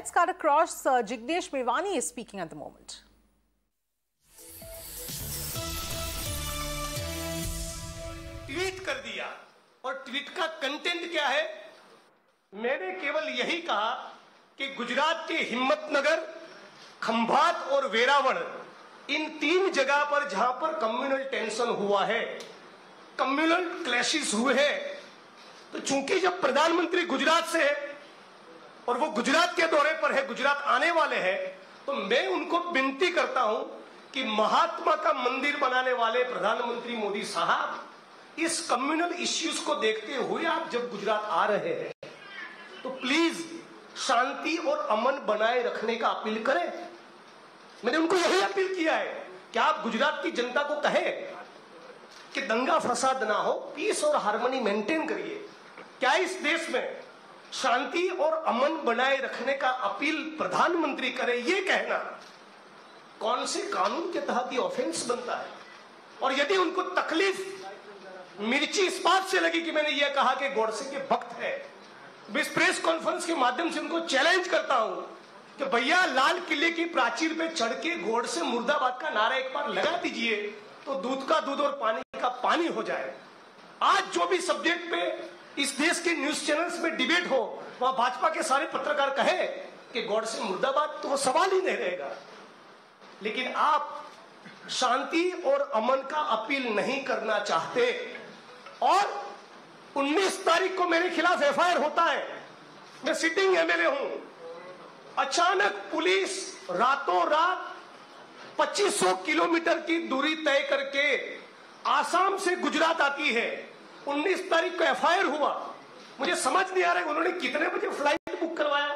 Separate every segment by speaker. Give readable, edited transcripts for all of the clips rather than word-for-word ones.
Speaker 1: let's cut across. Jignesh Mevani is speaking at the moment.
Speaker 2: Tweet कर दिया और tweet का कंटेंट क्या है? मैंने केवल यही कहा कि गुजरात के हिम्मतनगर, खंभात और वेरावल इन 3 जगह पर जहां पर कम्युनल टेंशन हुआ है, कम्युनल क्लैशेस हुए हैं, तो चूंकि जब प्रधानमंत्री गुजरात से है और वो गुजरात के दौरे पर है, गुजरात आने वाले हैं, तो मैं उनको विनती करता हूं कि महात्मा का मंदिर बनाने वाले प्रधानमंत्री मोदी साहब, इस कम्युनल इश्यूज को देखते हुए आप जब गुजरात आ रहे हैं तो प्लीज शांति और अमन बनाए रखने का अपील करें। मैंने उनको यही अपील किया है कि आप गुजरात की जनता को कहें कि दंगा फसाद ना हो, पीस और हार्मनी मेंटेन करिए। क्या इस देश में शांति और अमन बनाए रखने का अपील प्रधानमंत्री करे, ये कहना कौन से कानून के तहत ये ऑफेंस बनता है? और यदि उनको तकलीफ मिर्ची इस बात से लगी कि मैंने यह कहा कि गोडसे के भक्त है, मैं इस प्रेस कॉन्फ्रेंस के माध्यम से उनको चैलेंज करता हूं कि भैया लाल किले की प्राचीर पे चढ़ के गोडसे मुर्दाबाद का नारा एक बार लगा दीजिए तो दूध का दूध और पानी का पानी हो जाए। आज जो भी सब्जेक्ट पे इस देश के न्यूज चैनल्स में डिबेट हो, वहां भाजपा के सारे पत्रकार कहे कि गोडसे मुर्दाबाद, तो वो सवाल ही नहीं रहेगा। लेकिन आप शांति और अमन का अपील नहीं करना चाहते और 19 तारीख को मेरे खिलाफ एफआईआर होता है, मैं सिटिंग एमएलए हूं, अचानक पुलिस रातों रात 2500 किलोमीटर की दूरी तय करके आसाम से गुजरात आती है। 19 तारीख को एफआईआर हुआ, मुझे समझ नहीं आ रहा है उन्होंने कितने बजे फ्लाइट बुक करवाया।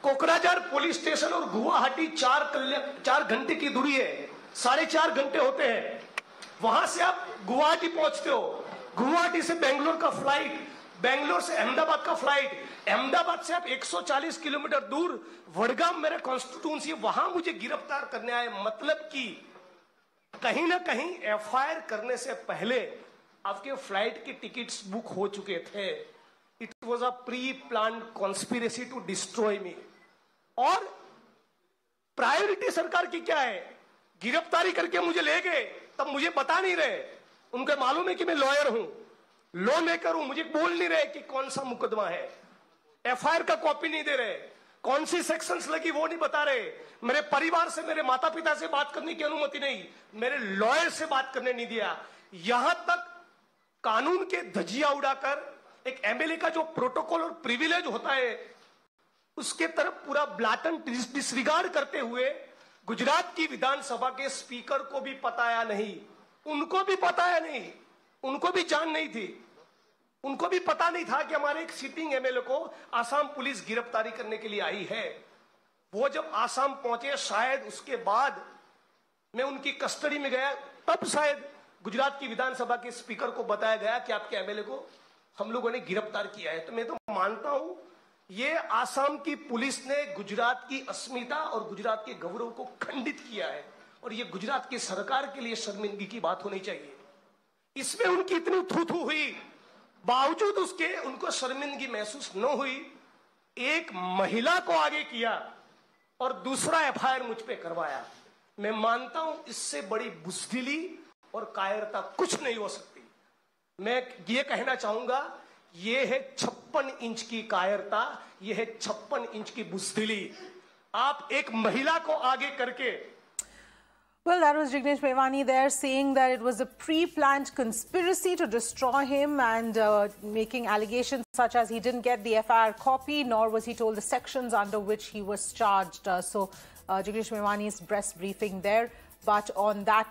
Speaker 2: कोकराझार पुलिस स्टेशन और गुवाहाटी 4 घंटे की दूरी है, 4.5 घंटे होते हैं। वहां से आप गुवाहाटी पहुंचते हो, गुवाहाटी से बेंगलोर का फ्लाइट, बेंगलोर से अहमदाबाद का फ्लाइट, अहमदाबाद से आप 140 किलोमीटर दूर वडगाम मेरा कॉन्स्टिट्यूंसी, वहां मुझे गिरफ्तार करने आए। मतलब कि कहीं ना कहीं एफआईआर करने से पहले आपके फ्लाइट के टिकट्स बुक हो चुके थे। It was a pre plan conspiracy to destroy me. और प्रायोरिटी सरकार की क्या है? गिरफ्तारी करके मुझे ले गए, तब मुझे बता नहीं रहे, उनको मालूम है कि मैं लॉयर हूं, लॉ मेकर हूं, मुझे बोल नहीं रहे कि कौन सा मुकदमा है, एफआईआर का कॉपी नहीं दे रहे, कौन सी सेक्शंस लगी वो नहीं बता रहे, मेरे परिवार से, मेरे माता पिता से बात करने की अनुमति नहीं, मेरे लॉयर से बात करने नहीं दिया। यहां तक कानून के धज्जियां उड़ाकर एक एमएलए का जो प्रोटोकॉल और प्रिविलेज होता है उसके तरफ पूरा ब्लैटेंट डिसरिगार्ड करते हुए गुजरात की विधानसभा के स्पीकर को भी पताया नहीं, उनको भी पताया नहीं, उनको भी जान नहीं थी, उनको भी पता नहीं था कि हमारे एक सिटिंग एमएलए को आसाम पुलिस गिरफ्तारी करने के लिए आई है। वो जब आसाम पहुंचे, शायद उसके बाद मैं उनकी कस्टडी में गया, तब शायद गुजरात की विधानसभा के स्पीकर को बताया गया कि आपके एमएलए को हम लोगों ने गिरफ्तार किया है। तो मैं तो मानता हूं ये आसाम की पुलिस ने गुजरात की अस्मिता और गुजरात के गौरव को खंडित किया है और ये गुजरात की सरकार के लिए शर्मिंदगी की बात होनी चाहिए। इसमें उनकी इतनी थू-थू हुई, बावजूद उसके उनको शर्मिंदगी महसूस न हुई, एक महिला को आगे किया और दूसरा एफआईआर मुझ पे करवाया। मैं मानता हूं इससे बड़ी बुज़दिली और कायरता कुछ नहीं हो सकती। मैं ये कहना चाहूंगा, ये है 56 इंच की कायरता, ये है 56 इंच की बुज़दिली। आप एक महिला को आगे करके।
Speaker 1: Well, that was Jignesh Mevani there saying that it was a pre-planned conspiracy to destroy him and making allegations such as he didn't get the FIR copy, nor was he told the sections under which he was charged. So Jignesh Mevani's press briefing there. But on that